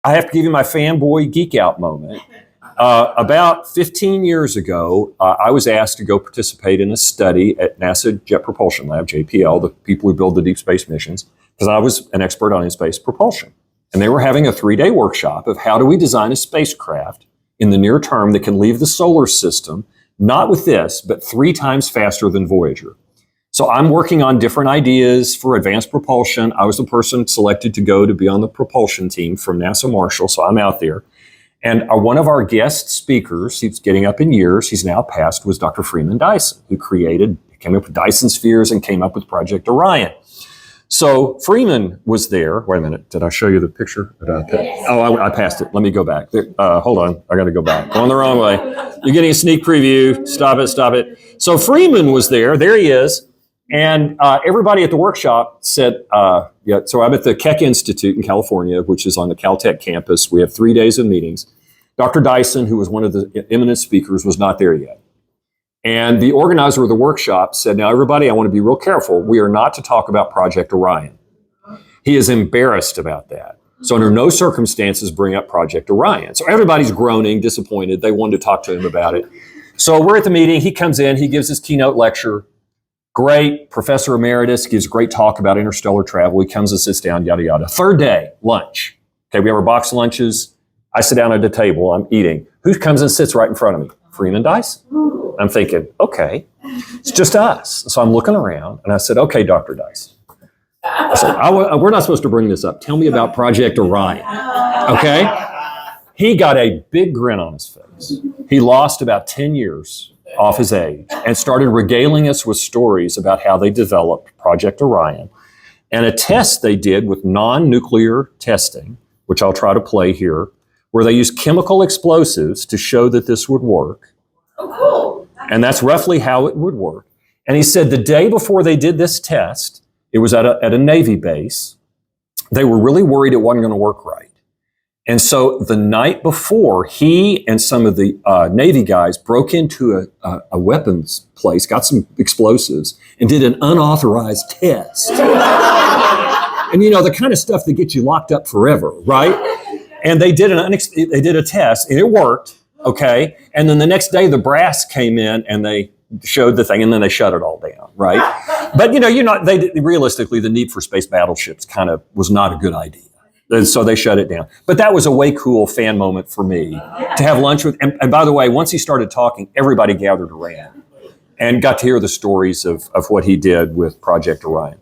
I have to give you my fanboy geek out moment. About 15 years ago, I was asked to go participate in a study at NASA Jet Propulsion Lab, JPL, the people who build the deep space missions, because I was an expert on in-space propulsion. And they were having a 3-day workshop of how do we design a spacecraft in the near term that can leave the solar system, not with this, but 3 times faster than Voyager. So I'm working on different ideas for advanced propulsion. I was the person selected to go to be on the propulsion team from NASA Marshall, so I'm out there. And one of our guest speakers, he's getting up in years, he's now passed, was Dr. Freeman Dyson, who came up with Dyson spheres and came up with Project Orion. So Freeman was there. Wait a minute, did I show you the picture? Yes. Oh, I passed it. Let me go back. Hold on, I gotta go back. Going the wrong way. You're getting a sneak preview. Stop it. So Freeman was there he is. And everybody at the workshop said, so I'm at the Keck Institute in California, which is on the Caltech campus. We have 3 days of meetings. Dr. Dyson, who was one of the eminent speakers, was not there yet. And the organizer of the workshop said, now everybody, I want to be real careful. We are not to talk about Project Orion. He is embarrassed about that. So under no circumstances bring up Project Orion. So everybody's groaning, disappointed. They wanted to talk to him about it. So we're at the meeting. He comes in, he gives his keynote lecture. Great, Professor Emeritus, gives a great talk about interstellar travel. He comes and sits down, yada, yada. Third day, lunch. Okay, we have our box lunches. I sit down at a table, I'm eating. Who comes and sits right in front of me? Freeman Dyson. I'm thinking, okay, it's just us. So I'm looking around and I said, okay, Dr. Dyson. I said, we're not supposed to bring this up. Tell me about Project Orion, okay? He got a big grin on his face. He lost about 10 years off his age and started regaling us with stories about how they developed Project Orion and a test they did with non-nuclear testing, which I'll try to play here, where they used chemical explosives to show that this would work. Oh, cool. And that's roughly how it would work. And he said the day before they did this test, it was at a Navy base, they were really worried it wasn't going to work right. And so the night before, he and some of the Navy guys broke into a weapons place, got some explosives, and did an unauthorized test. And you know, the kind of stuff that gets you locked up forever, right? And they did a test, and it worked, okay? And then the next day, the brass came in, and they showed the thing, and then they shut it all down, right? But realistically, the need for space battleships kind of was not a good idea. And so they shut it down. But that was a way cool fan moment for me to have lunch with. And by the way, once he started talking, everybody gathered around and got to hear the stories of what he did with Project Orion.